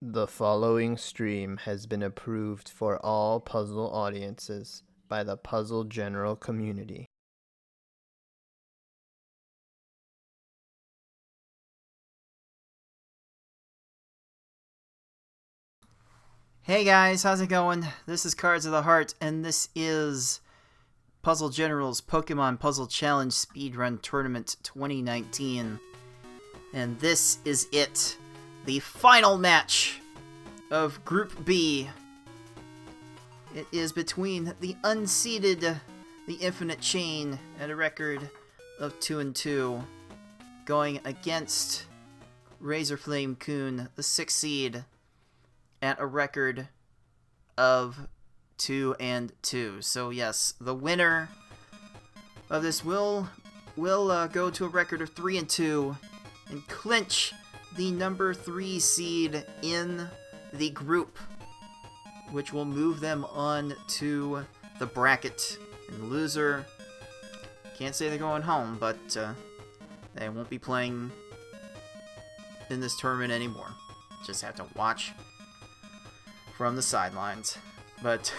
The following stream has been approved for all puzzle audiences by the puzzle general community. Hey guys, how's it going? This is Cards of the Heart, and this is Puzzle General's Pokemon Puzzle Challenge Speedrun Tournament 2019. And this is it, the final match of Group B. It is between the unseeded TheInfiniteChain at a record of 2-2, going against Razorflamekun, the 6th seed, at a record of 2-2. So yes, the winner of this will go to a record of 3-2 and clinch the number 3 seed in the group, which will move them on to the bracket. And the loser, can't say they're going home, but they won't be playing in this tournament anymore. Just have to watch from the sidelines. But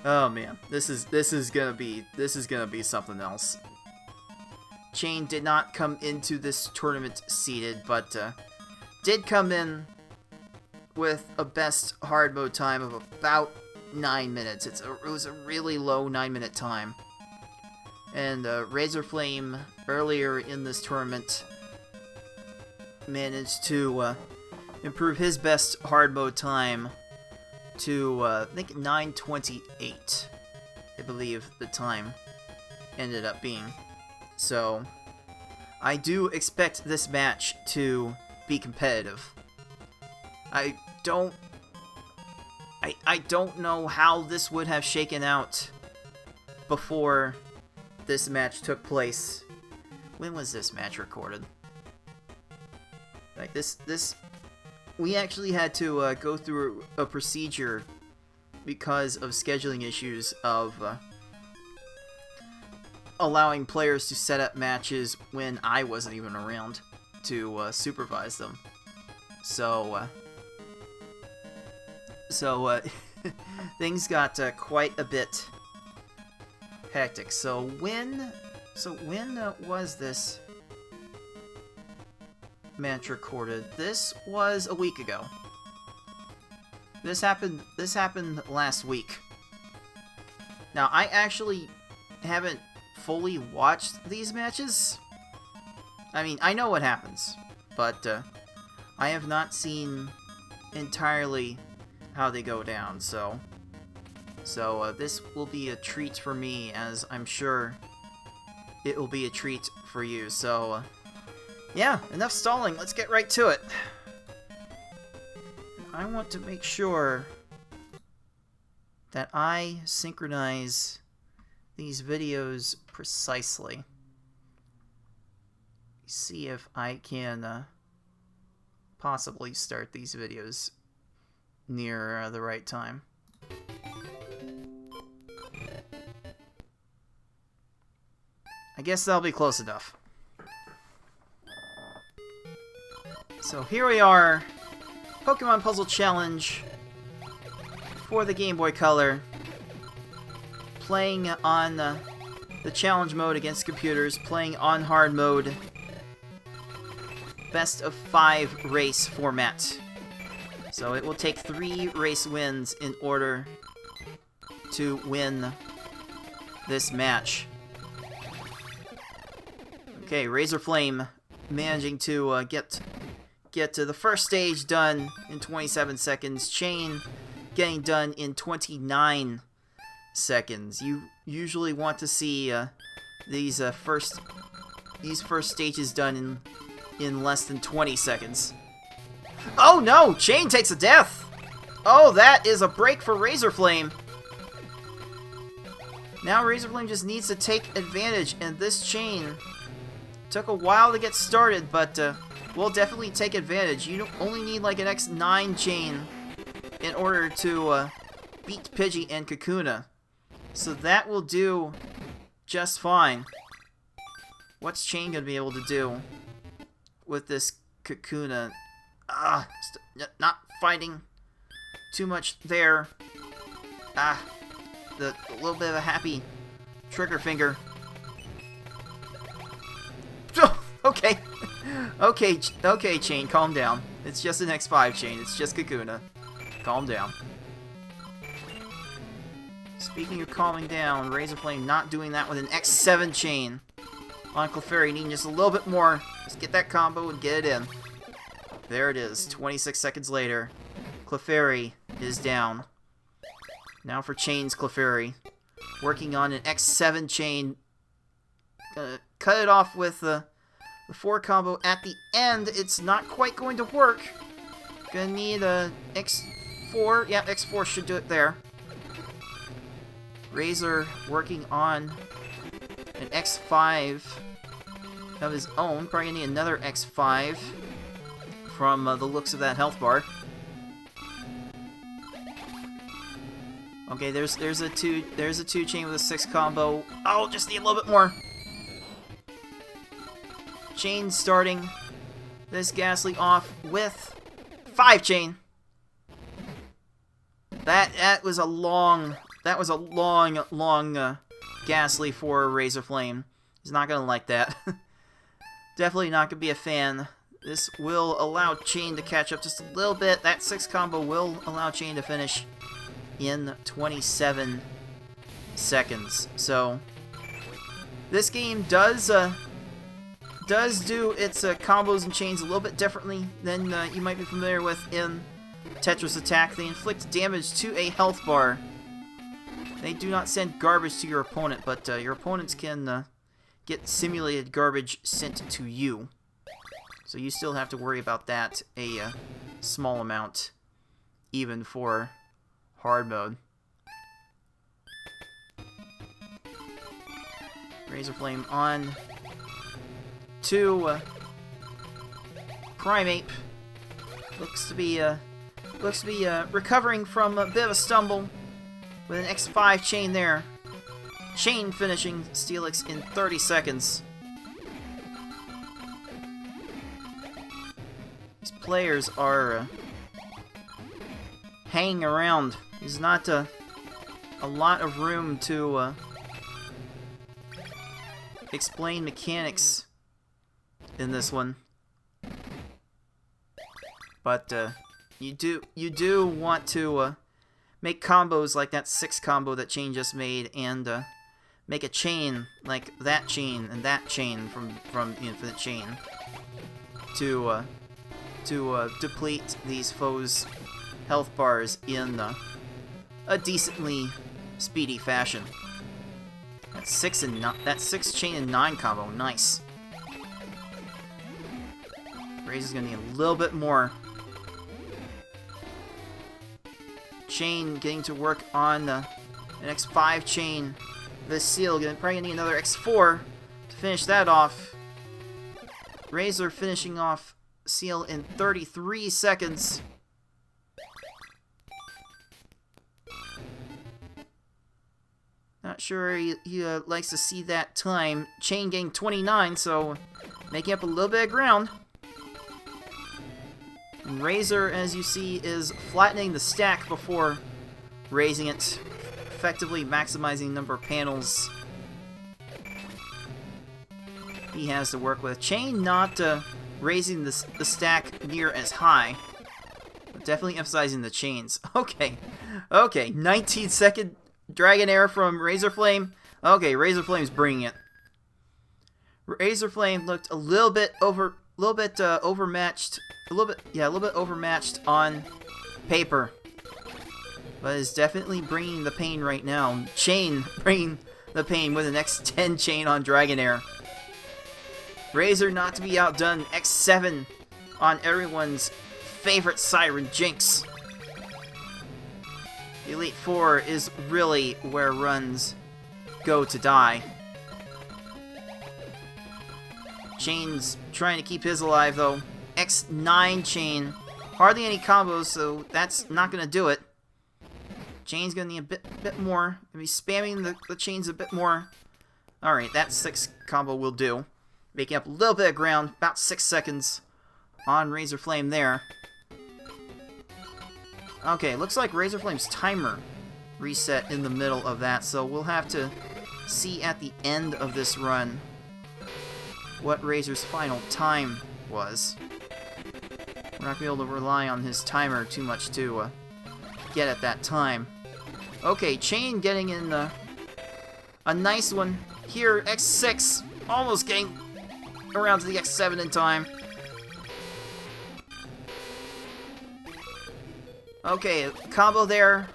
oh man, this is gonna be something else. Chain did not come into this tournament seeded, but did come in with a best hard mode time of about 9 minutes. It was a really low 9-minute time. And Razorflame earlier in this tournament managed to improve his best hard mode time to I think 9:28, I believe the time ended up being. So I do expect this match to be competitive. I don't know how this would have shaken out before this match took place. When was this match recorded? Like this we actually had to go through a procedure because of scheduling issues of allowing players to set up matches when I wasn't even around to supervise them. So things got quite a bit hectic. So when was this match recorded? This was a week ago. This happened last week. Now, I actually haven't fully watched these matches. I mean, I know what happens, but I have not seen entirely how they go down, so this will be a treat for me, as I'm sure it will be a treat for you. So yeah, enough stalling, let's get right to it. I want to make sure that I synchronize these videos precisely. See if I can possibly start these videos near the right time. I guess that'll be close enough. So here we are, Pokemon Puzzle Challenge for the Game Boy Color, playing on the challenge mode against computers, playing on hard mode, best of 5 race format. So it will take 3 race wins in order to win this match. Okay, Razorflame managing to get to the first stage done in 27 seconds. Chain getting done in 29 seconds. You usually want to see these first stages done in less than 20 seconds. Oh no! Chain takes a death! Oh, that is a break for Razorflame. Now Razorflame just needs to take advantage, and this Chain took a while to get started, but we'll definitely take advantage. You only need like an X9 Chain in order to beat Pidgey and Kakuna. So that will do just fine. What's Chain gonna be able to do with this Kakuna? Not fighting too much there. A little bit of a happy trigger finger. Okay. Okay, Chain, calm down. It's just an X5 chain. It's just Kakuna. Calm down. Speaking of calming down, Razorflame not doing that with an X7 chain. On Clefairy, needing just a little bit more. Just get that combo and get it in. There it is. 26 seconds later. Clefairy is down. Now for Chain's Clefairy. Working on an X7 chain. Gonna cut it off with the 4 combo at the end. It's not quite going to work. Gonna need a X4. Yeah, X4 should do it there. Razor working on an X5 of his own. Probably gonna need another X5 from the looks of that health bar. Okay, there's a 2 chain with a 6 combo. Oh, just need a little bit more. Chain starting this Ghastly off with 5 chain. That was a long Ghastly for Razorflame. He's not gonna like that. Definitely not gonna be a fan. This will allow Chain to catch up just a little bit. That 6 combo will allow Chain to finish in 27 seconds. So this game does do its combos and chains a little bit differently than you might be familiar with in Tetris Attack. They inflict damage to a health bar. They do not send garbage to your opponent, but your opponents can get simulated garbage sent to you. So you still have to worry about that a small amount, even for hard mode. Razorflame on to Primeape. Looks to be recovering from a bit of a stumble with an X5 chain there. Chain finishing Steelix in 30 seconds. These players are hanging around. There's not a lot of room to explain mechanics in this one, but you do want to make combos like that 6 combo that Chain just made, and make a chain like that chain and that chain from TheInfiniteChain to deplete these foes' health bars in a decently speedy fashion. That 6 chain and 9 combo, nice. Razor's gonna need a little bit more. Chain getting to work on an X5 chain. The Seal probably gonna need another X4 to finish that off. Razor finishing off Seal in 33 seconds. Not sure he likes to see that time. Chain getting 29, so making up a little bit of ground. And Razor, as you see, is flattening the stack before raising it, effectively maximizing the number of panels he has to work with. Chain not raising the stack near as high, but definitely emphasizing the chains. Okay, 19-second Dragon Air from Razorflame. Okay, Razorflame's bringing it. Razorflame looked a little bit overmatched on paper, but is definitely bringing the pain right now. Chain bringing the pain with an X10 chain on Dragonair. Razor not to be outdone. X7 on everyone's favorite Siren, Jinx. Elite Four is really where runs go to die. Chain's trying to keep his alive, though. X9 chain. Hardly any combos, so that's not going to do it. Chain's going to need a bit more. Going to be spamming the chains a bit more. Alright, that 6 combo will do. Making up a little bit of ground. About 6 seconds on Razorflame there. Okay, looks like Razorflame's timer reset in the middle of that, so we'll have to see at the end of this run what Razor's final time was. We're not going to be able to rely on his timer too much to get at that time. Okay, Chain getting in a nice one here. X6 almost getting around to the X7 in time. Okay, combo there.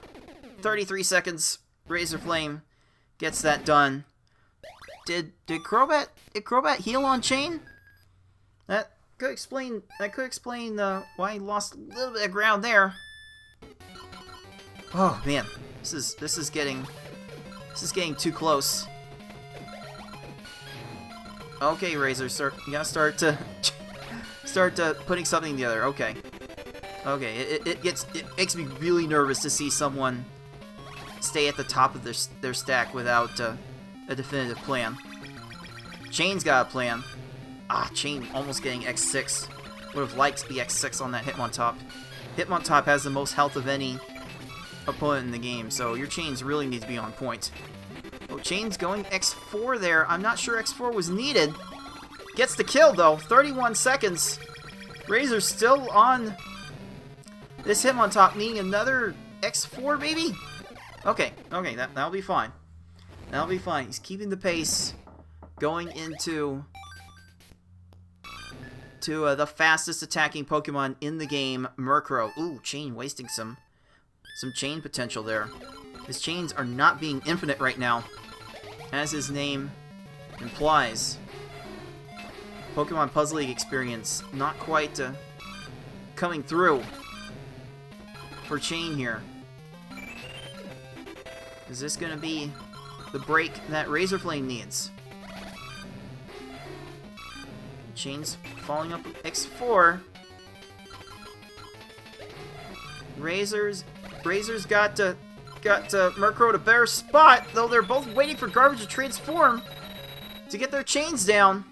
33 seconds. Razorflame gets that done. Did Crobat heal on Chain? That could explain why he lost a little bit of ground there. Oh man, this is getting too close. Okay, Razor, you gotta start putting something together. Okay, it makes me really nervous to see someone stay at the top of their stack without a definitive plan. Chain's got a plan. Chain almost getting X6. Would have liked the X6 on that Hitmontop. Hitmontop has the most health of any opponent in the game, so your Chains really need to be on point. Oh, Chain's going X4 there. I'm not sure X4 was needed. Gets the kill, though. 31 seconds. Razor's still on this Hitmontop, needing another X4, maybe? Okay, that'll be fine. That'll be fine. He's keeping the pace, going into the fastest attacking Pokemon in the game, Murkrow. Ooh, Chain wasting some Chain potential there. His Chains are not being infinite right now, as his name implies. Pokemon Puzzle League experience not quite coming through for Chain here. Is this going to be the break that Razorflame needs? Chain's following up with X4. Razor's got Murkrow at a better spot, though they're both waiting for Garbage to transform to get their Chains down.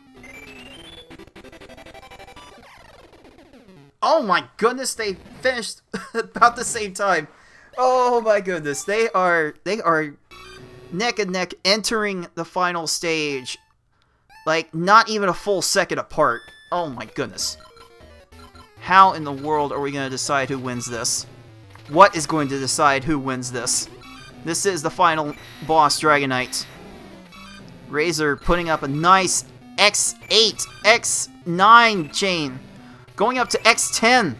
Oh my goodness, they finished about the same time. Oh my goodness, they are neck and neck entering the final stage. Like, not even a full second apart. Oh my goodness. How in the world are we going to decide who wins this? What is going to decide who wins this? This is the final boss, Dragonite. Razor putting up a nice X8, X9 chain. Going up to X10.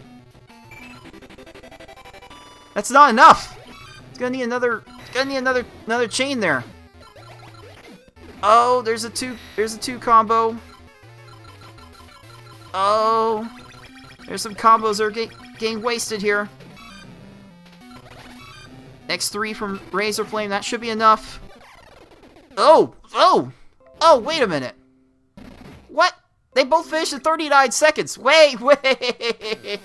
That's not enough. It's gonna need another chain there. Oh, there's a two combo. Oh, there's some combos that are getting wasted here. X3 from Razorflame, that should be enough. Oh, wait a minute. What? They both finished in 39 seconds. Wait a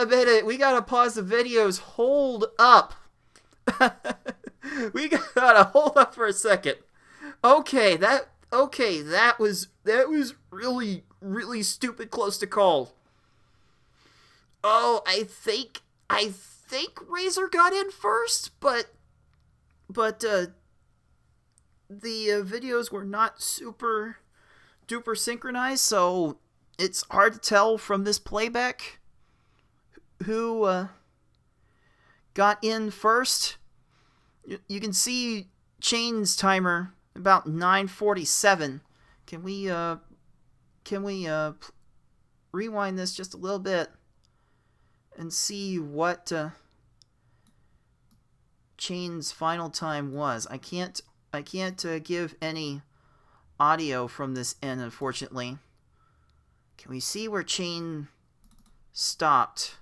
minute. We gotta pause the videos. Hold up. We gotta hold up for a second. Okay, that was really stupid close to call. Oh, I think Razor got in first, but the videos were not super duper synchronized, so it's hard to tell from this playback who got in first. You can see Chain's timer about 9:47. Can we rewind this just a little bit and see what Chain's final time was? I can't give any audio from this end, unfortunately. Can we see where Chain stopped?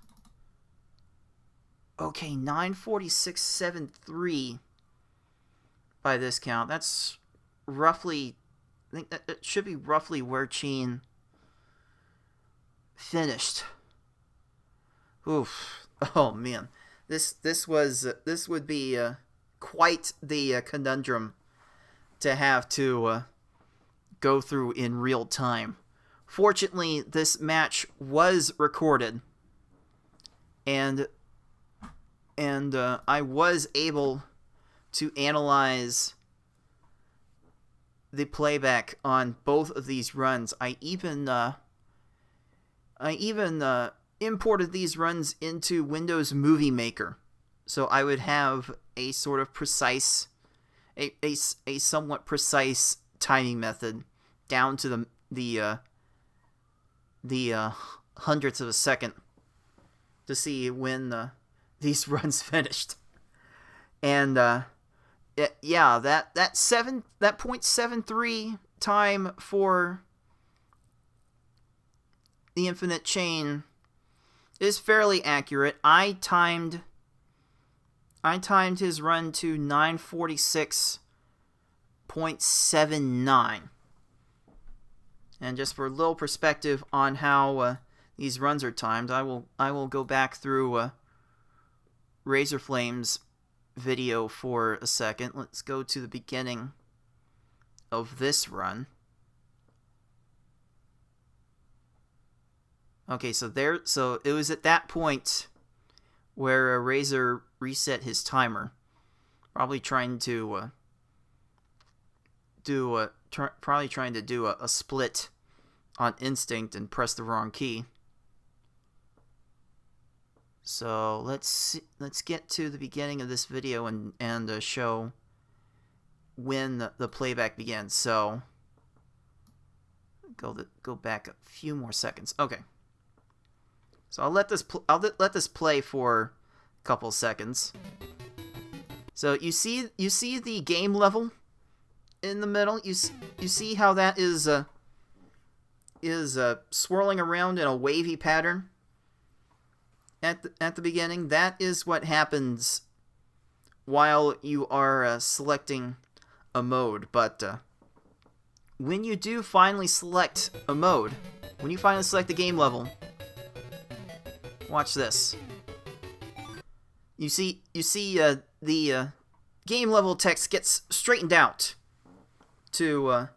Okay, 9:46.73 by this count. That's roughly, I think that should be roughly where Chain finished. Oof. Oh man. This would be quite the conundrum to have to go through in real time. Fortunately, this match was recorded, and and I was able to analyze the playback on both of these runs. I even imported these runs into Windows Movie Maker, so I would have a sort of precise, a somewhat precise timing method down to the hundredths of a second to see when these runs finished. And yeah, that 0.73 time for the Infinite Chain is fairly accurate. I timed his run to 9:46.79. And just for a little perspective on how these runs are timed, I will go back through Razorflame's video for a second. Let's go to the beginning of this run. Okay, so it was at that point where Razor reset his timer, probably trying to do a split on instinct and press the wrong key. So let's get to the beginning of this video and show when the playback begins. So go back a few more seconds. Okay. So I'll let this play for a couple seconds. So you see the game level in the middle. You see how that is swirling around in a wavy pattern at the beginning. That is what happens while you are selecting a mode. But when you do finally select a mode, when you finally select the game level, watch this. You see the game level text gets straightened out to a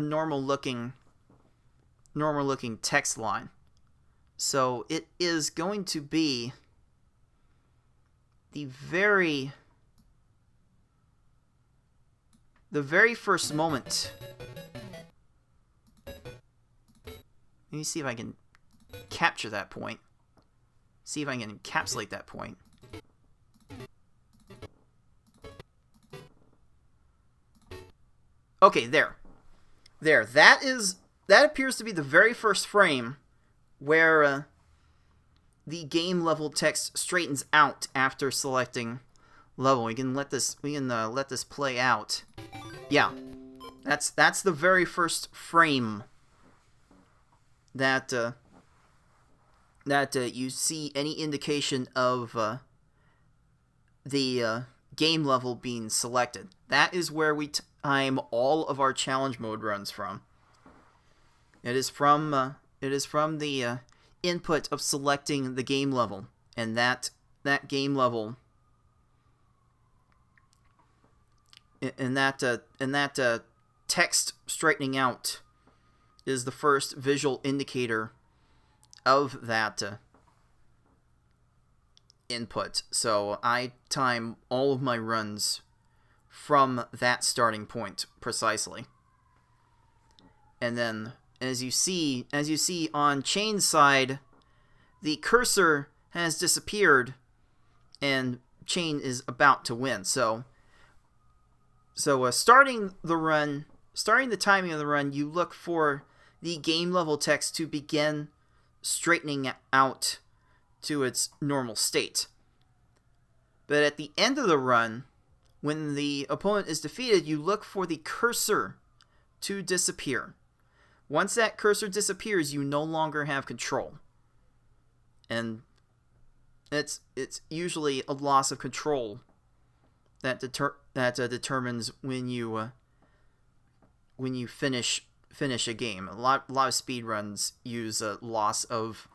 normal looking text line. So it is going to be the very first moment. Let me see if I can capture that point. See if I can encapsulate that point. Okay, there. That appears to be the very first frame where the game level text straightens out after selecting level. We can let this play out. Yeah, that's the very first frame that you see any indication of the game level being selected. That is where we time all of our challenge mode runs from. It is from the input of selecting the game level, and that game level and that text straightening out is the first visual indicator of that input. So I time all of my runs from that starting point precisely. And then as you see on Chain's side, the cursor has disappeared and Chain is about to win. So starting the timing of the run, you look for the game level text to begin straightening out to its normal state. But at the end of the run, when the opponent is defeated, you look for the cursor to disappear. Once that cursor disappears, you no longer have control. And it's usually a loss of control that determines when you finish a game. A lot of speedruns use a loss of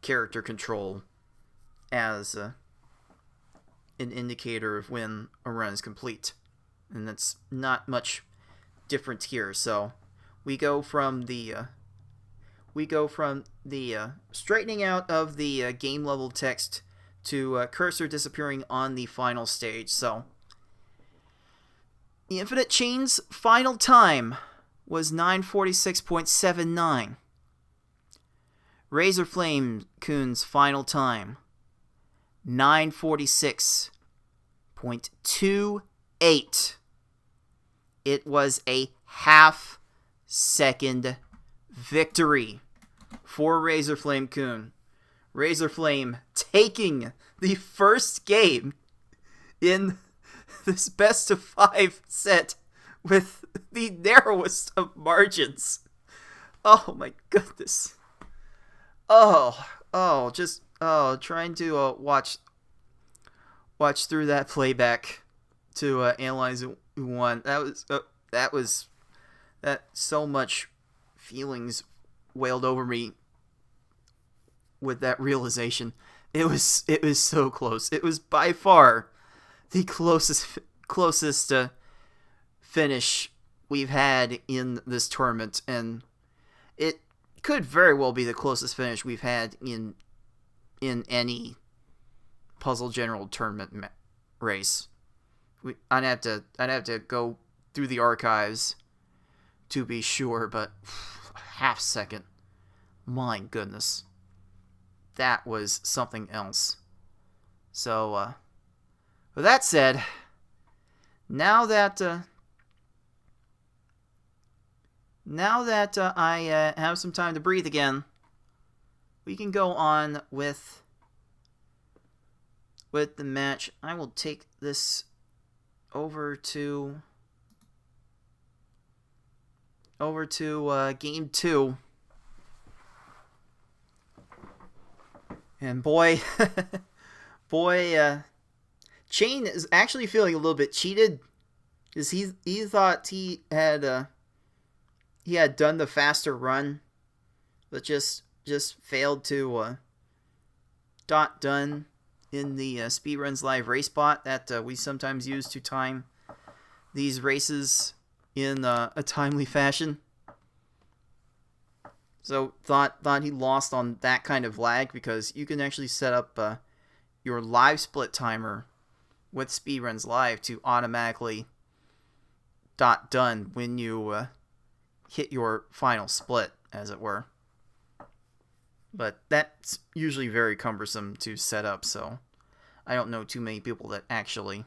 character control as an indicator of when a run is complete, and that's not much different here. So we go from the straightening out of the game level text to cursor disappearing on the final stage. So, the Infinite Chain's final time was 9:46.79. Razorflamekun's final time, 9:46.28. It was a half-second victory for Razorflamekun. Razorflame taking the first game in this best-of-5 set with the narrowest of margins. Oh my goodness. Trying to watch through that playback to analyze who won. That so much feelings wailed over me with that realization. It was so close. It was by far the closest finish we've had in this tournament, and it could very well be the closest finish we've had in any Puzzle General tournament race. I'd have to go through the archives to be sure, but half second. My goodness. That was something else. So, with that said, now that I have some time to breathe again, we can go on with the match. I will take this over to game 2. And boy, Chain is actually feeling a little bit cheated, because he thought he had done the faster run, but just failed to done in the Speedrun's live race bot that we sometimes use to time these races in a timely fashion. So thought he lost on that kind of lag, because you can actually set up your live split timer with Speedruns Live to automatically done when you hit your final split, as it were. But that's usually very cumbersome to set up, so I don't know too many people that actually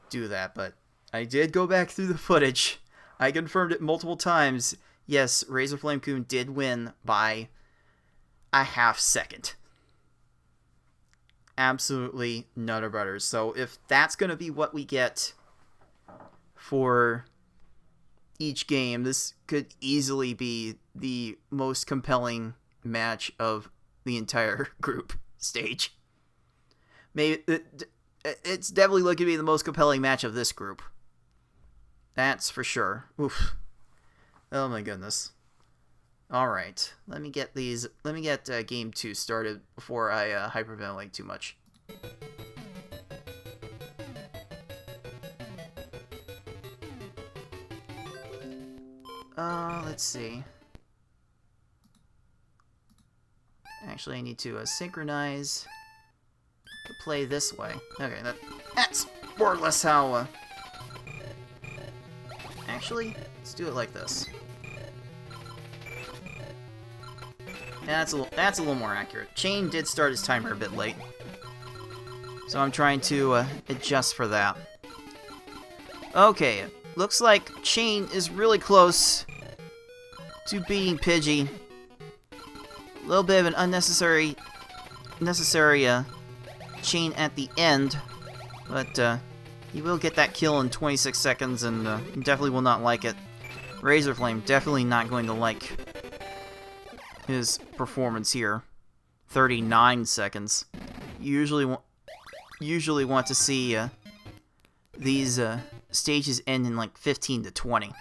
do that. But I did go back through the footage. I confirmed it multiple times. Yes, Razorflamekun did win by a half second. Absolutely nutter butters. So if that's going to be what we get for each game, this could easily be the most compelling match of the entire group stage. Maybe it's definitely looking to be the most compelling match of this group. That's for sure. Oof. Oh my goodness. All right, let me get game 2 started before I hyperventilate too much. Let's see. Actually, I need to synchronize the play this way. Okay, that's more or less how. Actually, let's do it like this. Yeah, that's a little more accurate. Chain did start his timer a bit late, so I'm trying to adjust for that. Okay, looks like Chain is really close to beating Pidgey. A little bit of an unnecessary Chain at the end, but he will get that kill in 26 seconds, and he definitely will not like it. Razorflame definitely not going to like his performance here. 39 seconds. Usually want to see these stages end in like 15 to 20.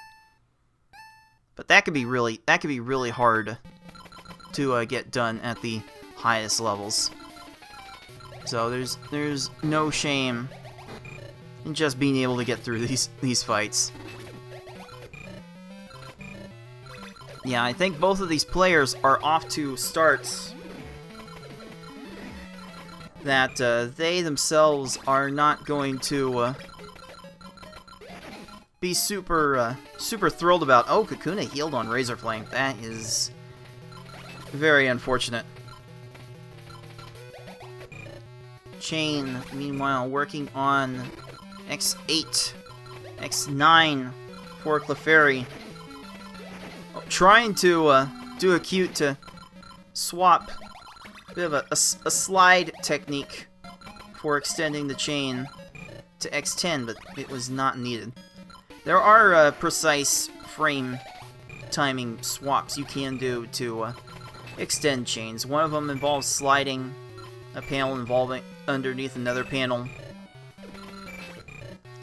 But that could be really hard to get done at the highest levels. So there's no shame in just being able to get through these fights. Yeah, I think both of these players are off to starts that they themselves are not going to be super thrilled about. Oh, Kakuna healed on Razorflame. That is very unfortunate. Chain, meanwhile, working on X8, X9 for Clefairy. Oh, trying to do a cute swap, bit of a slide technique for extending the chain to X10, but it was not needed. There are precise frame timing swaps you can do to extend chains. One of them involves sliding a panel involving underneath another panel.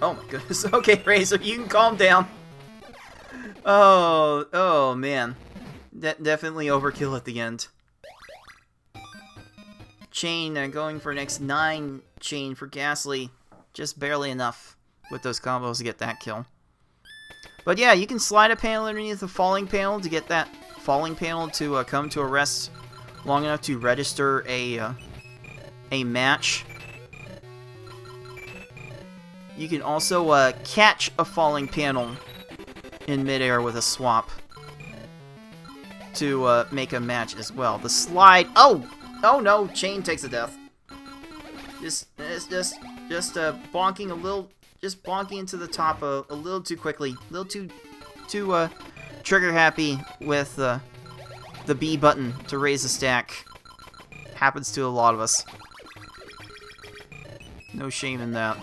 Oh my goodness. Okay, Razor, you can calm down. Oh man. Definitely overkill at the end. Chain going for an X9 chain for Ghastly. Just barely enough with those combos to get that kill. But yeah, you can slide a panel underneath the falling panel to get that falling panel to come to a rest long enough to register a match. You can also catch a falling panel in midair with a swap to make a match as well. The slide. Oh no! Chain takes a death. Just bonking a little. Just bonking into the top a little too quickly. A little too trigger happy with the B button to raise the stack. Happens to a lot of us. No shame in that.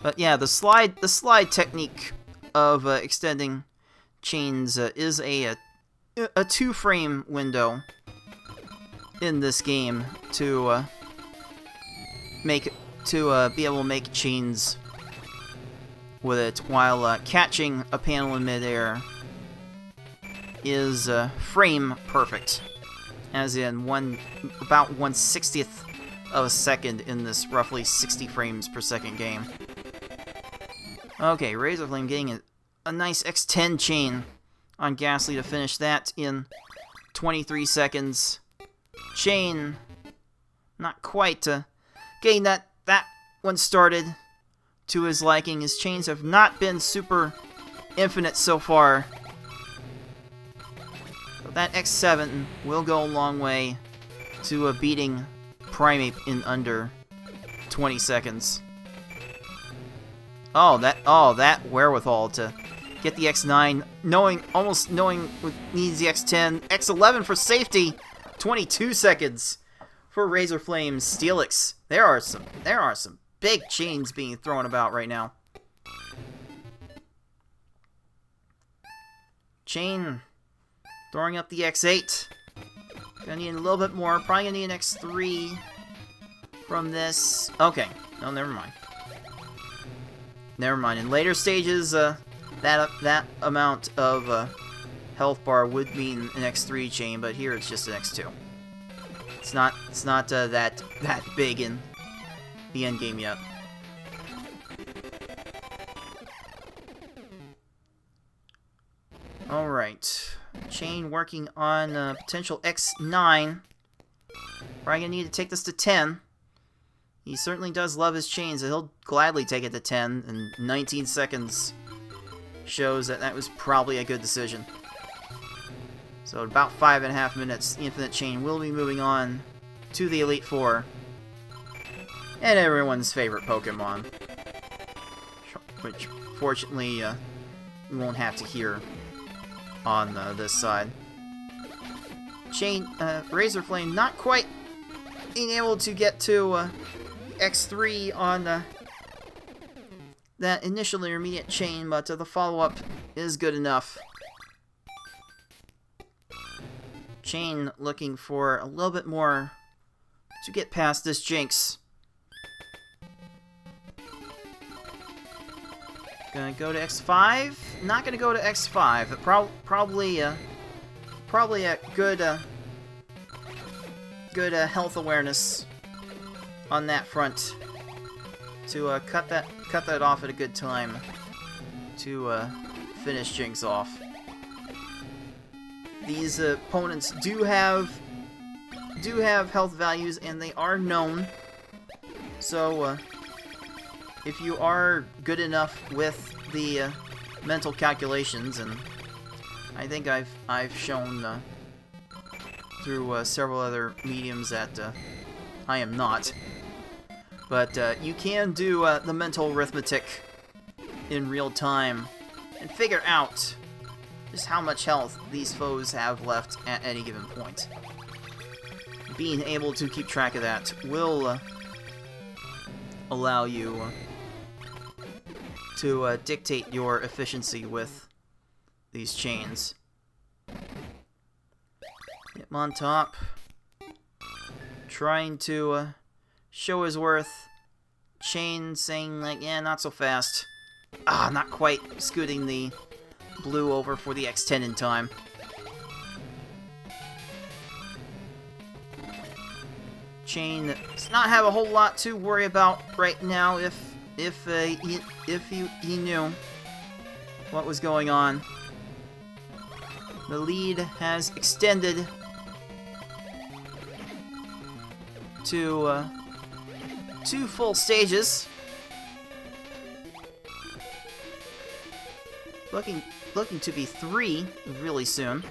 But yeah, the slide technique of extending chains is a 2-frame window in this game to be able to make chains with it while catching a panel in midair is frame perfect, as in about 1/60th of a second in this roughly 60 frames per second game. Okay, Razorflame getting a nice X10 chain on Ghastly to finish that in 23 seconds. Chain, not quite getting that one started to his liking. His chains have not been super infinite so far. But that X7 will go a long way to beating Primate in under 20 seconds. Oh, that wherewithal to get the X9, almost knowing what needs the X10. X11 for safety. 22 seconds for Razorflame's Steelix. There are some big chains being thrown about right now. Chain throwing up the X8. Gonna need a little bit more. Probably gonna need an X3 from this. Okay. No, never mind. Never mind. In later stages, that amount of health bar would mean an X3 chain, but here it's just an X2. It's not that big in the end game yet. All right, chain working on potential X9. Probably gonna need to take this to 10. He certainly does love his chains, so he'll gladly take it to 10, and 19 seconds shows that was probably a good decision. So about 5.5 minutes, the Infinite Chain will be moving on to the Elite Four. And everyone's favorite Pokemon. Which, fortunately, we won't have to hear on this side. Chain, Razorflame not quite being able to get to X3 on that initial intermediate chain, but the follow-up is good enough. Chain looking for a little bit more to get past this Jinx. Gonna go to X5. Not gonna go to X5. Probably a good health awareness on that front to cut that off at a good time to finish Jinx off. These opponents do have health values, and they are known. So if you are good enough with the mental calculations, and I think I've shown through several other mediums that I am not. But you can do the mental arithmetic in real time and figure out just how much health these foes have left at any given point. Being able to keep track of that will allow you to dictate your efficiency with these chains. Hitmontop trying to show his worth. Chain saying, like, yeah, not so fast. Ah, not quite scooting the blue over for the X10 in time. Chain does not have a whole lot to worry about right now if he knew what was going on. The lead has extended to 2 full stages. Looking to be 3 really soon.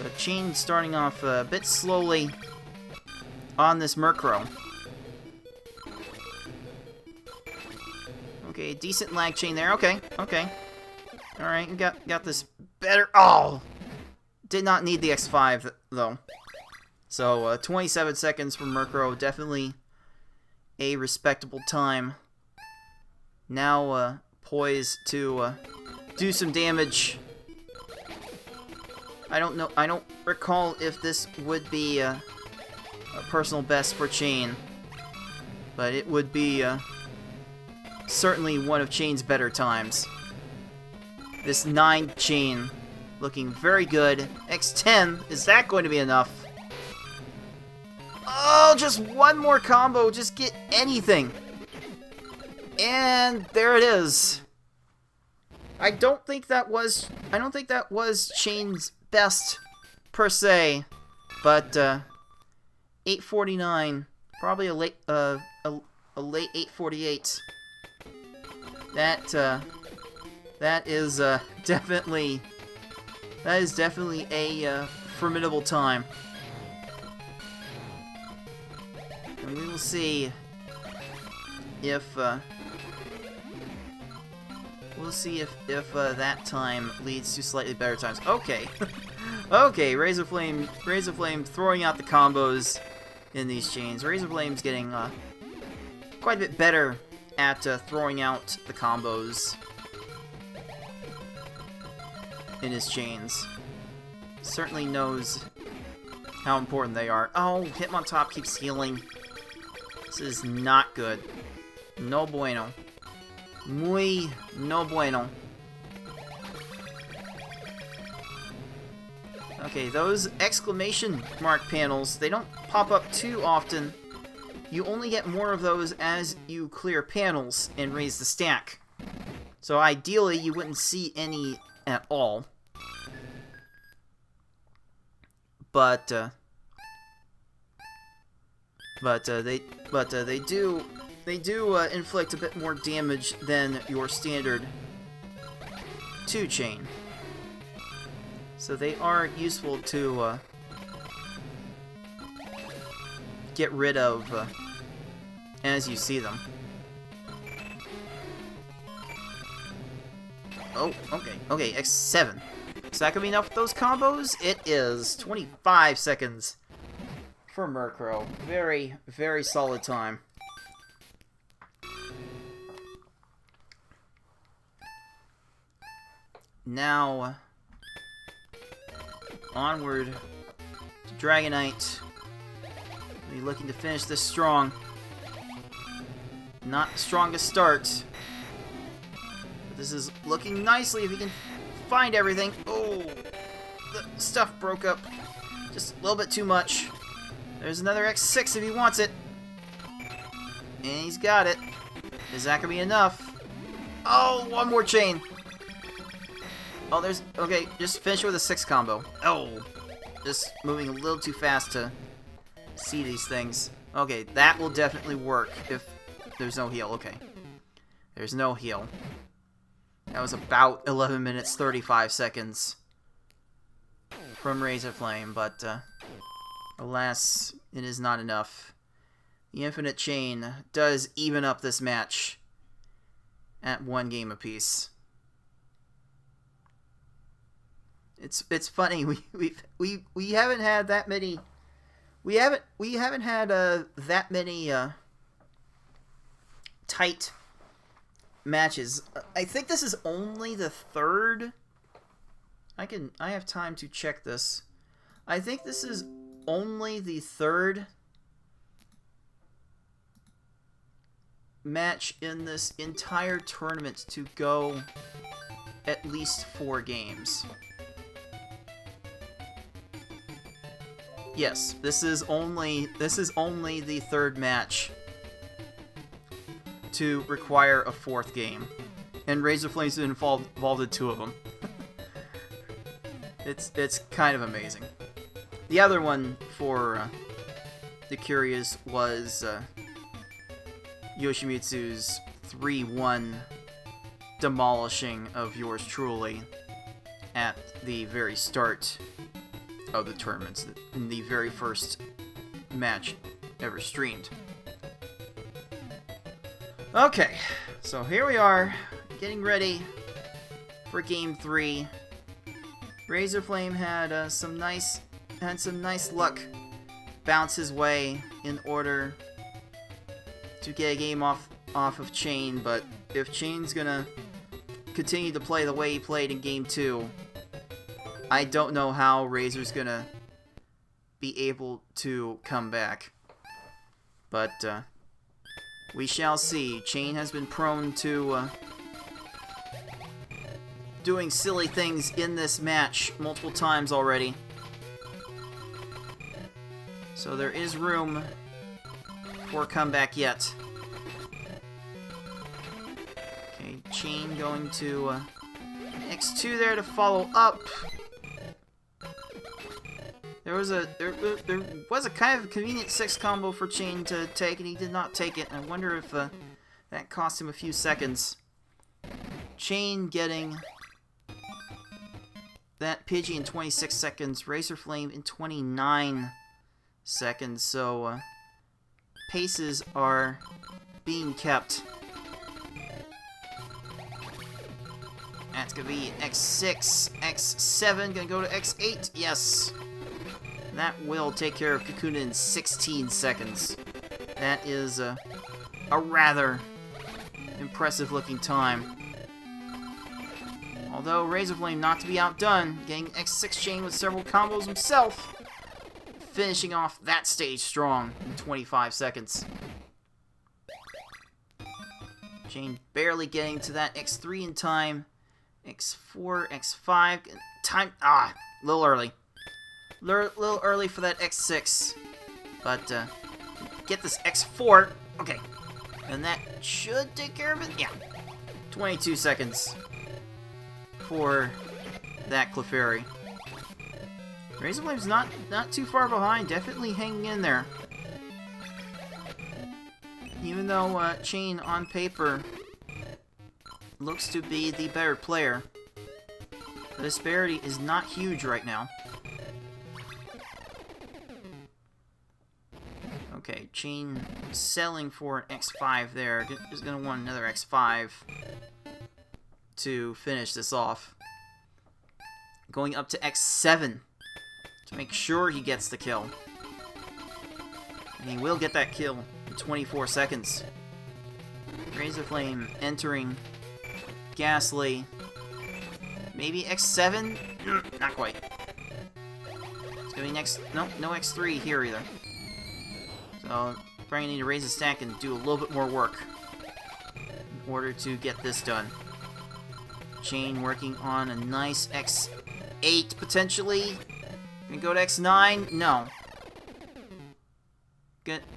The chain starting off a bit slowly on this Murkrow. Okay, decent lag chain there. Okay. Alright, you got this better. Oh! Did not need the X5, though. So, 27 seconds from Murkrow. Definitely a respectable time. Now, poised to do some damage. I don't recall if this would be a personal best for Chain. But it would be certainly one of Chain's better times. This 9 Chain looking very good. X10, is that going to be enough? Oh, just one more combo. Just get anything. And there it is. I don't think that was Chain's best per se, but 849, probably a late 848. That is definitely a formidable time. And we will see if that time leads to slightly better times. Okay. Okay, Razorflame throwing out the combos in these chains. Razorflame's getting quite a bit better at throwing out the combos in his chains. Certainly knows how important they are. Oh, Hitmontop keeps healing. This is not good. No bueno. Muy no bueno. Okay, those exclamation mark panels, they don't pop up too often. You only get more of those as you clear panels and raise the stack. So ideally, you wouldn't see any at all. But they do inflict a bit more damage than your standard 2 chain. So they are useful to get rid of as you see them. Oh, okay, X7. Is that gonna be enough with those combos? It is. 25 seconds for Murkrow. Very, very solid time. Now, onward to Dragonite. Be looking to finish this strong. Not the strongest start. But this is looking nicely if he can find everything. Oh, the stuff broke up just a little bit too much. There's another X6 if he wants it. And he's got it. Is that gonna be enough? Oh, one more chain. Oh, there's... Okay, just finish it with a 6 combo. Oh! Just moving a little too fast to see these things. Okay, that will definitely work if there's no heal. Okay. There's no heal. That was about 11 minutes, 35 seconds from Razorflame, but alas, it is not enough. The Infinite Chain does even up this match at 1 game apiece. It's funny, we haven't had that many we haven't had that many tight matches. I think this is only the 3rd. I have time to check this. I think this is only the 3rd match in this entire tournament to go at least 4 games. Yes, this is only the 3rd match to require a 4th game, and Razorflame's been involved in 2 of them. It's kind of amazing. The other one for the curious was Yoshimitsu's 3-1 demolishing of yours truly at the very start of the tournaments, in the very first match ever streamed. Okay, so here we are, getting ready for Game 3. Razorflame had some nice luck bounce his way in order to get a game off of Chain, but if Chain's gonna continue to play the way he played in Game 2, I don't know how Razor's gonna be able to come back. But we shall see. Chain has been prone to doing silly things in this match multiple times already. So there is room for a comeback yet. Okay, Chain going to X2 there to follow up. There was a kind of convenient 6 combo for Chain to take, and he did not take it. I wonder if that cost him a few seconds. Chain getting that Pidgey in 26 seconds, Razorflame in 29 seconds, so paces are being kept. That's gonna be X6, X7, gonna go to X8, yes. That will take care of Kakuna in 16 seconds. That is a rather impressive looking time. Although Razorflame not to be outdone, getting X6 Chain with several combos himself, finishing off that stage strong in 25 seconds. Chain barely getting to that X3 in time. X4, X5, time, a little early. Little early for that X6, but get this X4, okay, and that should take care of it, yeah. 22 seconds for that Clefairy. Razorflame's not too far behind, definitely hanging in there. Even though Chain on paper looks to be the better player, the disparity is not huge right now. Okay, Chain selling for an X5 there. Is going to want another X5 to finish this off. Going up to X7 to make sure he gets the kill. And he will get that kill in 24 seconds. Razorflame entering Ghastly. Maybe X7? Not quite. It's going to be next... Nope, no X3 here either. So, probably need to raise the stack and do a little bit more work in order to get this done. Chain working on a nice X8, potentially. Gonna go to X9? No.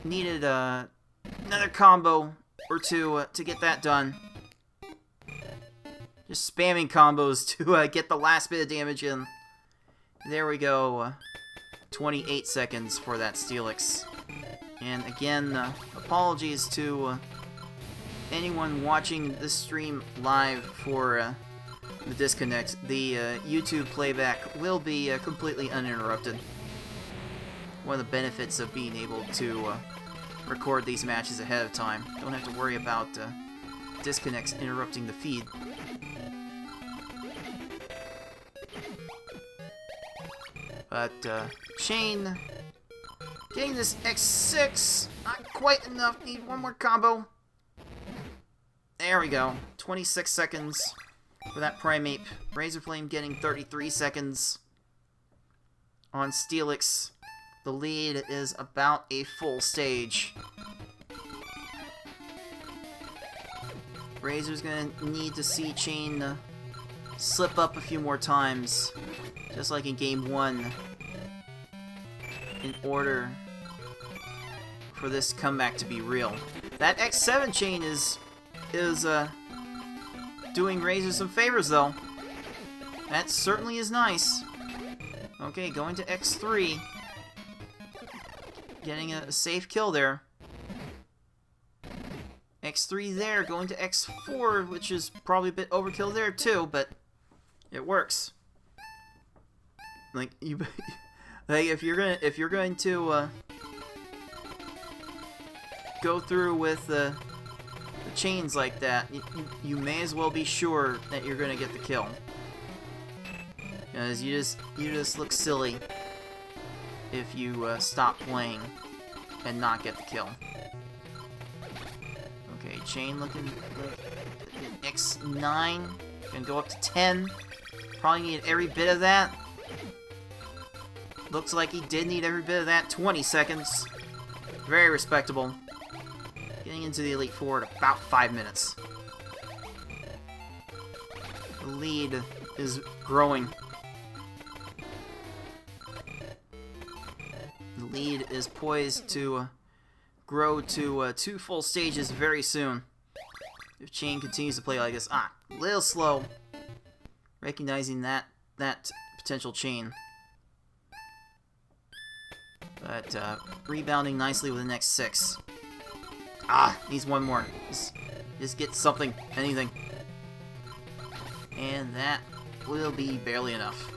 Needed another combo or two to get that done. Just spamming combos to get the last bit of damage in. There we go. 28 seconds for that Steelix. And again, apologies to anyone watching this stream live for the disconnect. The YouTube playback will be completely uninterrupted. One of the benefits of being able to record these matches ahead of time. Don't have to worry about disconnects interrupting the feed. But Chain getting this X6, not quite enough. Need one more combo. There we go. 26 seconds for that Primeape. Razorflame getting 33 seconds on Steelix. The lead is about a full stage. Razor's gonna need to see Chain slip up a few more times, just like in Game 1, in order for this comeback to be real. That X7 Chain is doing Razor some favors, though. That certainly is nice. Okay, going to X3. Getting a safe kill there. X3 there, going to X4, which is probably a bit overkill there too, but it works. Like you, like if you're going to go through with the chains like that, you may as well be sure that you're gonna get the kill, because you just look silly if you stop playing and not get the kill. Okay, Chain looking like X9, gonna go up to 10. Probably need every bit of that. Looks like he did need every bit of that. 20 seconds. Very respectable. Getting into the Elite Four at about 5 minutes. The lead is growing. The lead is poised to grow to 2 full stages very soon. If Chain continues to play like this. A little slow. Recognizing that potential Chain. But rebounding nicely with the next 6. Needs one more. Just get something, anything. And that will be barely enough.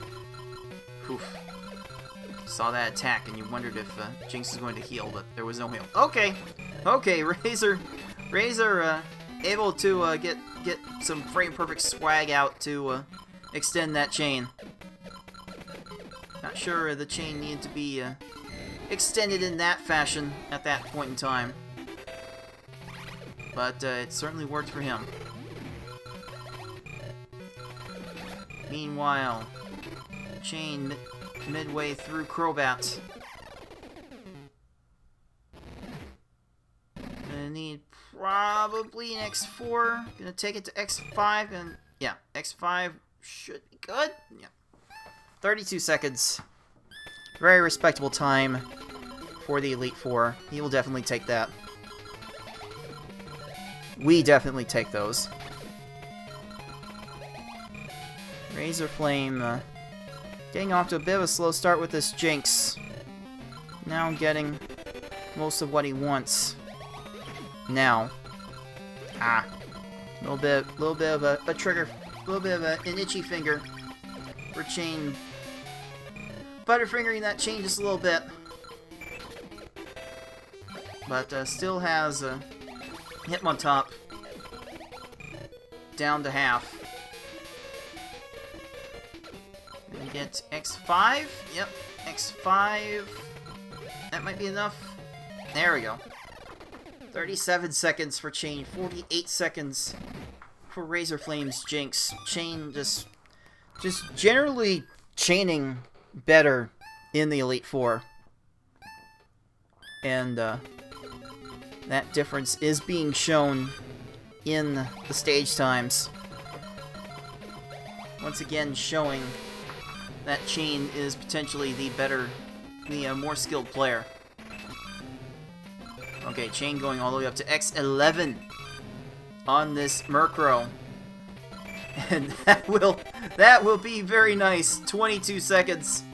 Oof. Saw that attack and you wondered if Jinx is going to heal, but there was no heal. Okay, Razor able to get some frame perfect swag out to extend that chain. Not sure the chain needed to be extended in that fashion at that point in time, but it certainly worked for him. Meanwhile, Chain midway through Crobat. Gonna need probably an X4. Gonna take it to X5, and yeah, X5 should be good. Yeah, 32 seconds. Very respectable time for the Elite Four. He will definitely take that. We definitely take those. Razorflame getting off to a bit of a slow start with this Jinx. Now getting most of what he wants. Now. A little bit of a trigger, a little bit of an itchy finger for Chain. Butterfingering that Chain just a little bit. But still has Hitmontop down to half. Gonna get X5. Yep, X5. That might be enough. There we go. 37 seconds for Chain. 48 seconds for Razorflame's Jinx. Chain just generally chaining better in the Elite Four. And that difference is being shown in the stage times. Once again showing that Chain is potentially the more skilled player. Okay, Chain going all the way up to X11 on this Murkrow. And that will be very nice. 22 seconds.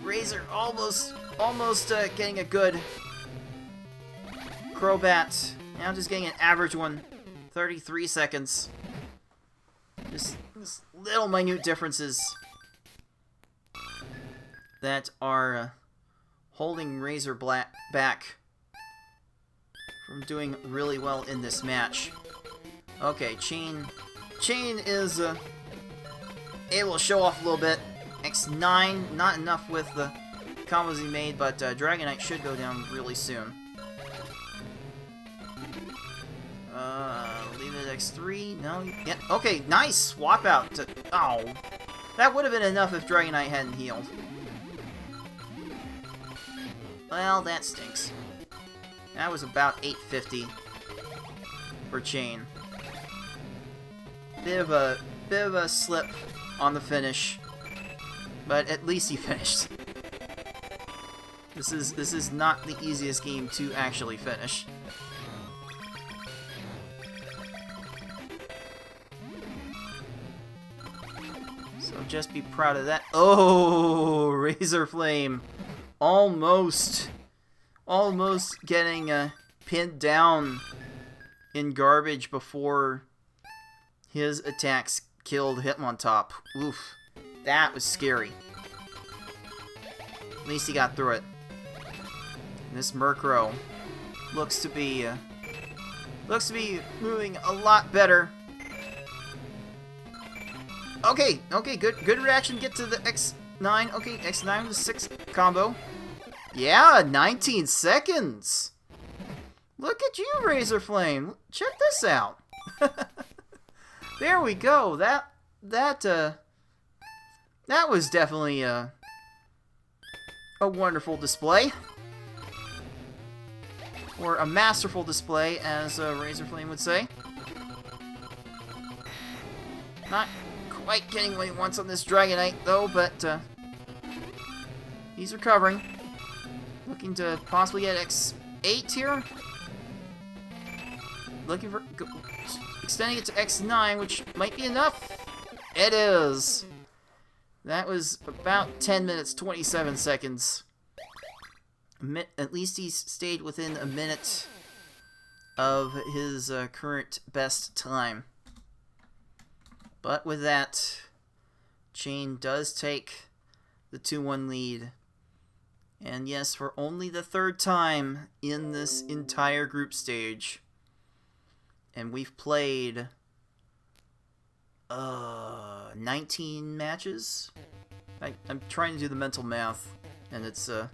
Razor almost getting a good Crobat. Now just getting an average one. 33 seconds. Just little minute differences that are holding Razor back from doing really well in this match. Okay, Chain is able to show off a little bit. X9, not enough with the combos he made, but Dragonite should go down really soon. Leave it at X3. No, yeah. Okay, nice swap out. Oh, that would have been enough if Dragonite hadn't healed. Well, that stinks. That was about 850 for Chain. Bit of a slip on the finish, but at least he finished. This is not the easiest game to actually finish. So just be proud of that. Oh, Razorflame. Almost getting pinned down in garbage before his attacks killed Hitmontop. Oof, that was scary. At least he got through it. And this Murkrow looks to be moving a lot better. Okay, good reaction. Get to the X9. Okay, X9 with a 6 combo. Yeah, 19 seconds. Look at you, Razorflame. Check this out. There we go. That was definitely a wonderful display, or a masterful display, as Razorflame would say. Not quite getting what he wants on this Dragonite, though, but he's recovering. Looking to possibly get X8 here. Looking for extending it to X9, which might be enough. It is. That was about 10 minutes, 27 seconds. At least he's stayed within a minute of his current best time. But with that, Chain does take the 2-1 lead. And yes, for only the 3rd time in this entire group stage. And we've played 19 matches. I'm trying to do the mental math, and it's a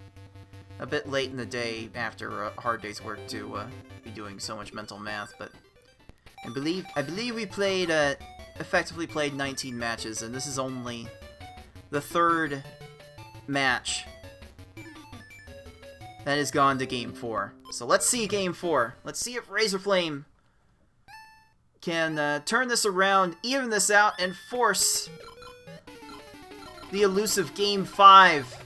bit late in the day after a hard day's work to be doing so much mental math. But I believe we played effectively played 19 matches, and this is only the 3rd match that has gone to Game 4. So let's see Game 4. Let's see if Razorflame can turn this around, even this out, and force the elusive Game 5.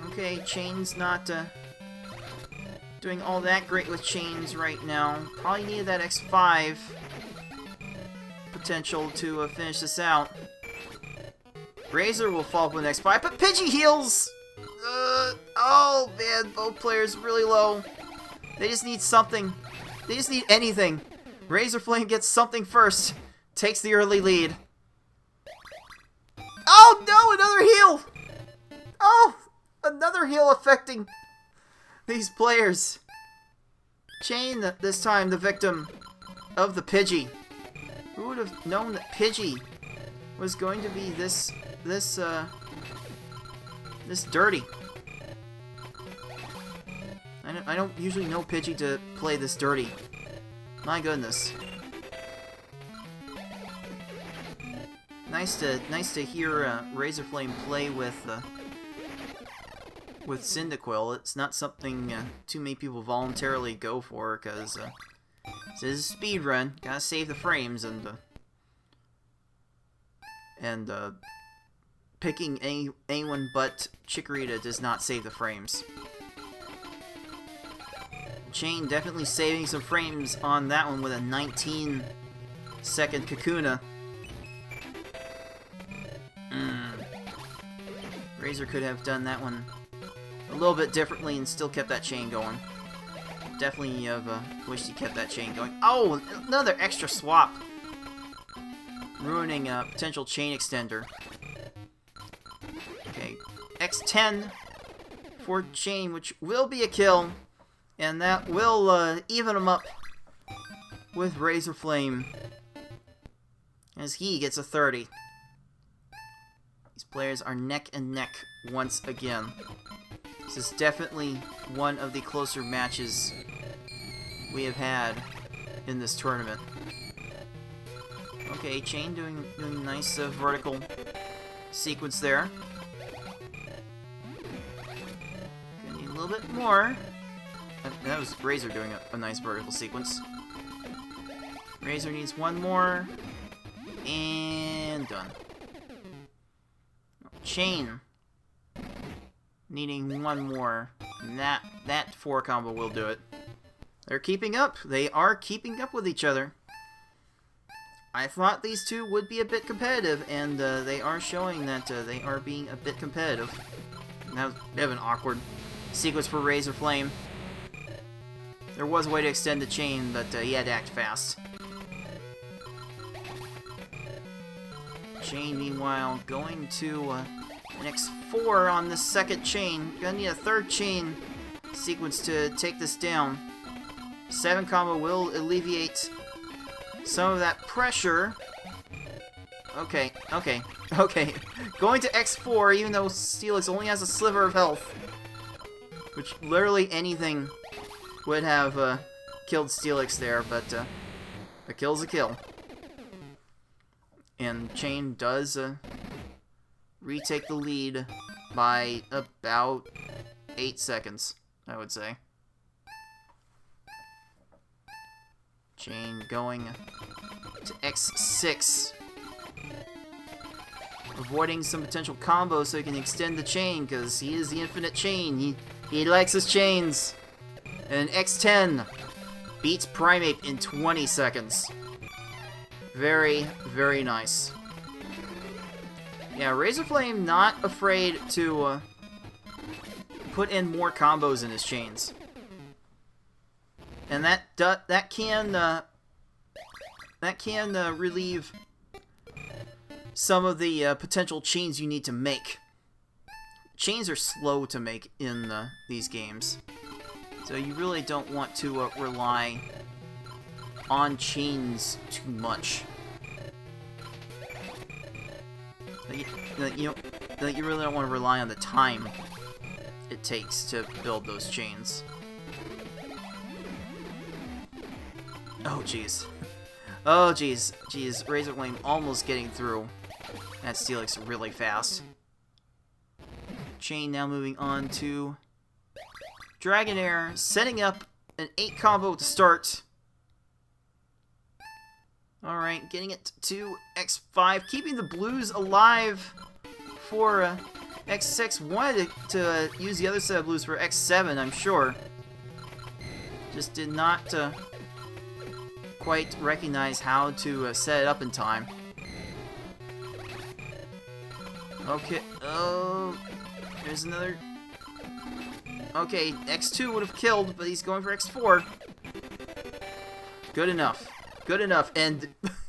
Okay, Chain's not doing all that great with Chains right now. Probably needed that X5 potential to finish this out. Razor will fall up with an X5, but Pidgey heals! Oh man, both players really low. They just need something. They just need anything. Razorflame gets something first. Takes the early lead. Oh no, another heal! Oh, another heal affecting these players. Chain, this time the victim of the Pidgey. Who would have known that Pidgey was going to be this dirty? I don't usually know Pidgey to play this dirty. My goodness. Nice to hear Razorflame play with Cyndaquil. It's not something too many people voluntarily go for, because this is a speedrun. Gotta save the frames, and picking anyone but Chikorita does not save the frames. Chain definitely saving some frames on that one with a 19-second Kakuna. Razor could have done that one a little bit differently and still kept that chain going. Definitely have wished he kept that chain going. Oh, another extra swap. Ruining a potential chain extender. Okay, X10 for chain, which will be a kill. And that will even him up with Razorflame as he gets a 30. These players are neck and neck once again. This is definitely one of the closer matches we have had in this tournament. Okay, Chain doing nice vertical sequence there. Gonna need a little bit more. That was Razor doing a nice vertical sequence. Razor needs one more. And done. Chain needing one more. And that 4 combo will do it. They're keeping up. They are keeping up with each other. I thought these two would be a bit competitive, and they are showing that they are being a bit competitive. That was a bit of an awkward sequence for Razorflame. There was a way to extend the chain, but he had to act fast. Chain, meanwhile, going to an X4 on the second chain. Gonna need a third chain sequence to take this down. 7 combo will alleviate some of that pressure. Okay. Going to X4, even though Steelix only has a sliver of health. Which, literally anything would have killed Steelix there, but a kill's a kill. And Chain does retake the lead by about 8 seconds, I would say. Chain going to X6. Avoiding some potential combos so he can extend the chain, because he is the infinite chain. He likes his chains. And X10 beats Primeape in 20 seconds. Very, very nice. Yeah, Razorflame not afraid to put in more combos in his chains. And that can relieve some of the potential chains you need to make. Chains are slow to make in these games, so you really don't want to rely on chains too much. You really don't want to rely on the time it takes to build those chains. Oh jeez. Oh jeez. Razorflame almost getting through that Steelix really fast. Chain now moving on to Dragonair, setting up an 8 combo to start. Alright, getting it to X5, keeping the blues alive for X6. Wanted to use the other set of blues for X7, I'm sure. Just did not quite recognize how to set it up in time. Okay, oh, there's another. Okay, X2 would have killed, but he's going for X4. Good enough. Good enough. And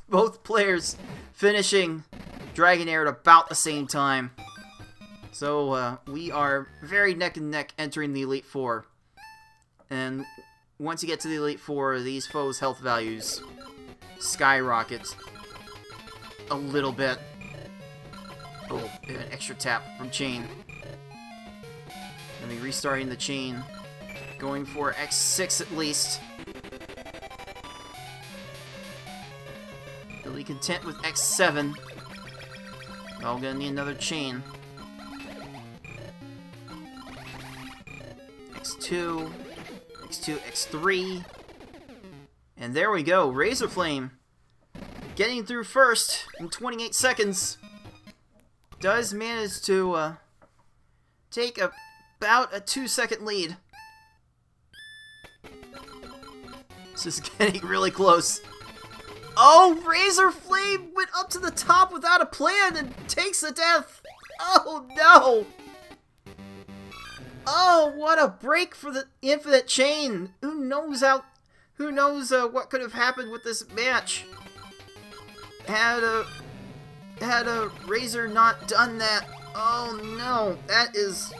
both players finishing Dragonair at about the same time. So we are very neck and neck entering the Elite Four. And once you get to the Elite Four, these foes' health values skyrocket a little bit. Oh, an extra tap from Chain. Gonna be restarting the Chain. Going for X6 at least. He'll be content with X7. Well, gonna need another Chain. X2, X3. And there we go. Razorflame getting through first in 28 seconds. Does manage to take about a 2-second lead. This is getting really close. Oh, Razorflame went up to the top without a plan and takes the death. Oh, no. Oh, what a break for the Infinite Chain. Who knows what could have happened with this match? Had a Razor not done that. Oh no, that is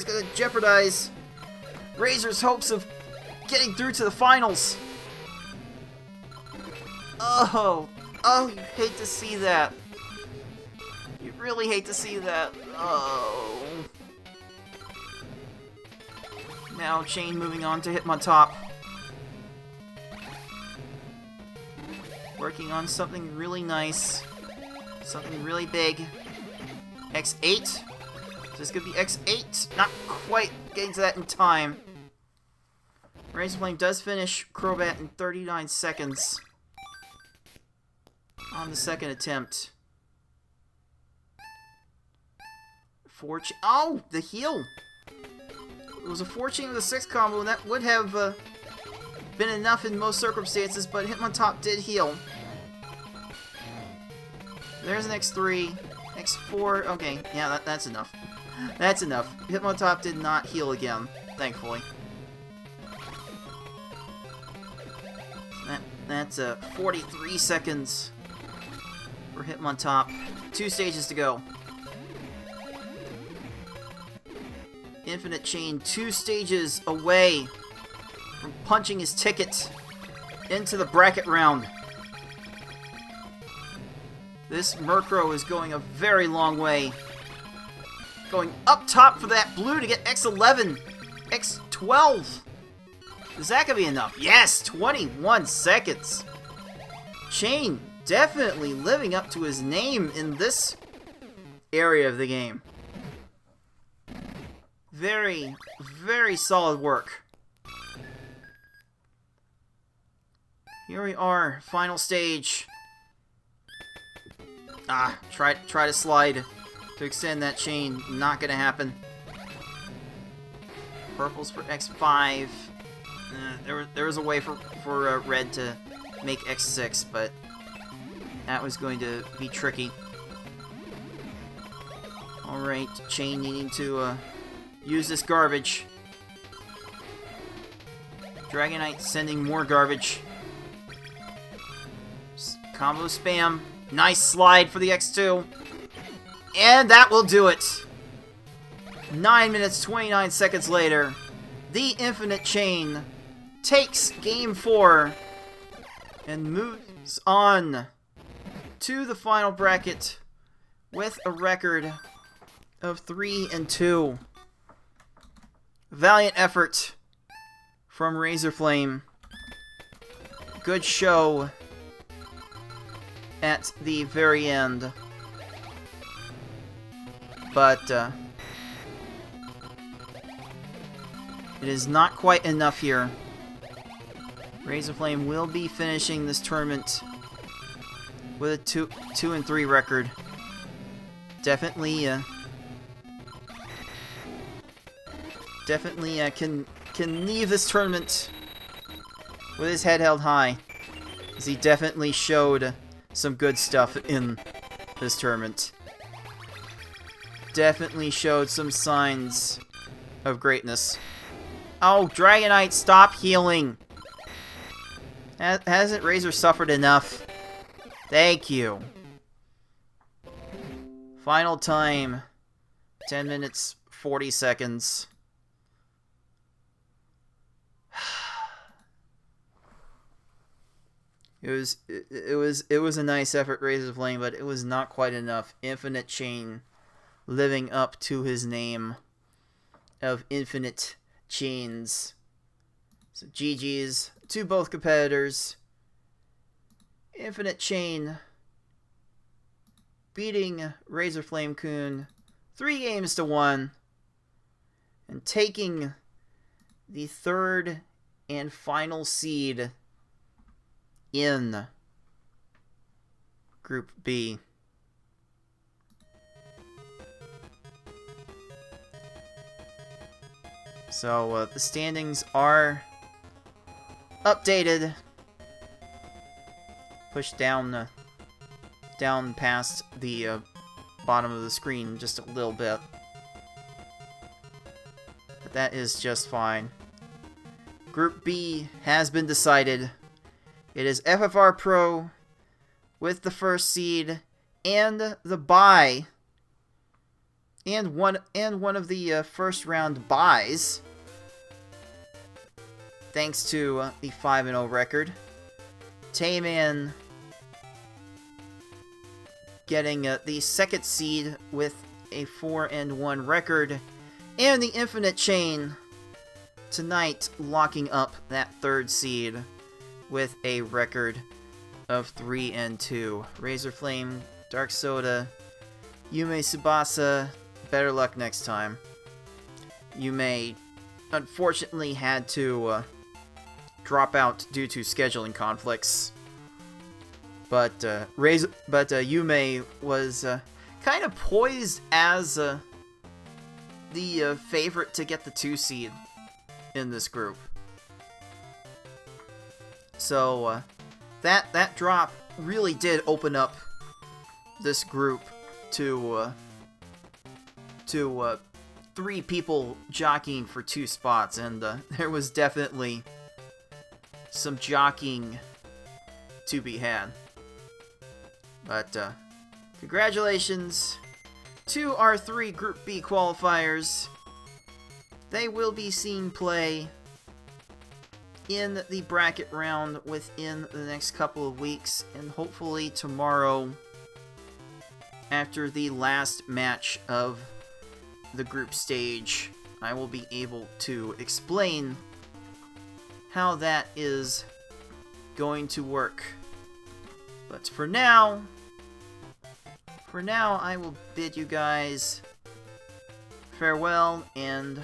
gonna jeopardize Razor's hopes of getting through to the finals. Oh, you hate to see that. You really hate to see that. Oh. Now Chain moving on to Hitmontop. Working on something really nice. Something really big. X8? Is this gonna be X8? Not quite getting to that in time. Razorflame does finish Crobat in 39 seconds. On the second attempt. Oh! The heal! It was a 4-chain with a 6 combo, and that would have been enough in most circumstances, but Hitmontop did heal. There's an X3. X4. Okay, yeah, that's enough. That's enough. Hitmontop did not heal again, thankfully. That's 43 seconds for Hitmontop. 2 stages to go. Infinite Chain 2 stages away from punching his ticket into the bracket round. This Murkrow is going a very long way. Going up top for that blue to get X11, X12. Is that gonna be enough? Yes, 21 seconds. Chain definitely living up to his name in this area of the game. Very, very solid work. Here we are, final stage. Try to slide to extend that chain. Not gonna happen. Purples for X5. There was a way for red to make X6, but that was going to be tricky. Alright, Chain needing to use this garbage. Dragonite sending more garbage. Combo spam. Nice slide for the X2. And that will do it. 9 minutes, 29 seconds later, the Infinite Chain takes Game 4 and moves on to the final bracket with a record of 3-2. Valiant effort from Razorflame. Good show at the very end. But it is not quite enough here. Razorflame will be finishing this tournament with a 2-3 record. Definitely can leave this tournament with his head held high, as he definitely showed some good stuff in this tournament. Definitely showed some signs of greatness. Oh, Dragonite, stop healing! Hasn't Razor suffered enough? Thank you. Final time, 10 minutes, 40 seconds. It was a nice effort, Razorflame, but it was not quite enough. Infinite Chain living up to his name of Infinite Chains. So GG's to both competitors. Infinite Chain beating Razorflamekun 3-1 and taking the third and final seed in Group B. So the standings are updated. Push down, down past the bottom of the screen just a little bit. But that is just fine. Group B has been decided. It is FFR Pro with the first seed and the bye, and one of the first round byes, thanks to the 5-0 record. Tayman getting the second seed with a 4-1 record, and the TheInfiniteChain tonight locking up that third seed with a record of 3-2. Razorflame, Dark Soda, Yume Tsubasa, better luck next time. Yume unfortunately had to drop out due to scheduling conflicts. But Yume was kind of poised as the favorite to get the 2 seed in this group. So that drop really did open up this group to 3 people jockeying for 2 spots, and there was definitely some jockeying to be had. But congratulations to our 3 Group B qualifiers. They will be seen play in the bracket round within the next couple of weeks, and hopefully tomorrow, after the last match of the group stage, I will be able to explain how that is going to work. But for now, I will bid you guys farewell, and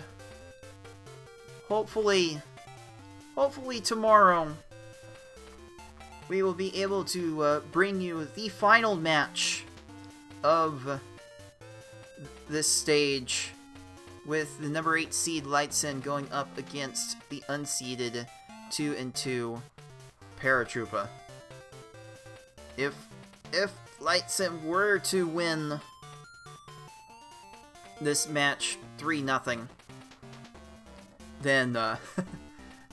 hopefully tomorrow we will be able to bring you the final match of this stage, with the number 8 seed Lightsen going up against the unseeded 2-2 Paratroopa. If Lightsen were to win this match 3-0, then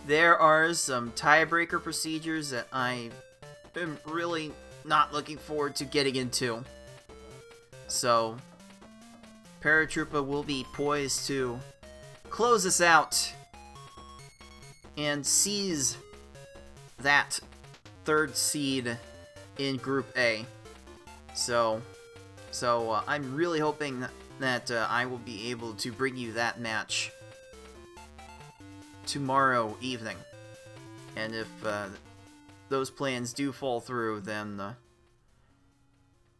there are some tiebreaker procedures that I am really not looking forward to getting into. So Paratroopa will be poised to close us out and seize that 3rd seed in Group A. So I'm really hoping that I will be able to bring you that match tomorrow evening. And if those plans do fall through, then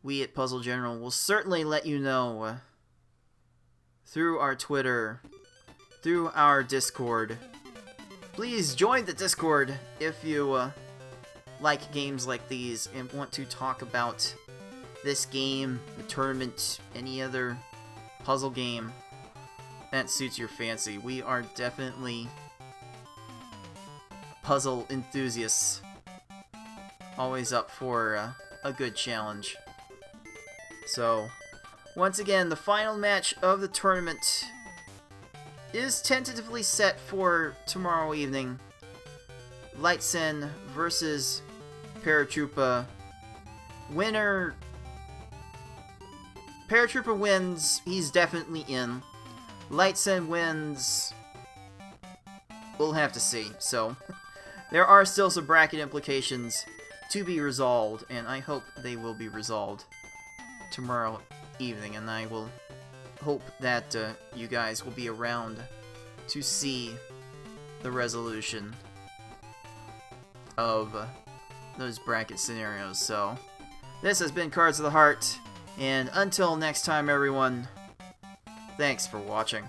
we at Puzzle General will certainly let you know through our Twitter, through our Discord. Please join the Discord if you like games like these and want to talk about this game, the tournament, any other puzzle game that suits your fancy. We are definitely puzzle enthusiasts, always up for a good challenge. So, once again, the final match of the tournament is tentatively set for tomorrow evening. Lightsen versus Paratroopa. Winner... Paratroopa wins, he's definitely in. Lightsen wins... we'll have to see. So, there are still some bracket implications to be resolved, and I hope they will be resolved tomorrow evening, and I will hope that you guys will be around to see the resolution of those bracket scenarios. So, this has been Cards of the Heart, and until next time, everyone, thanks for watching.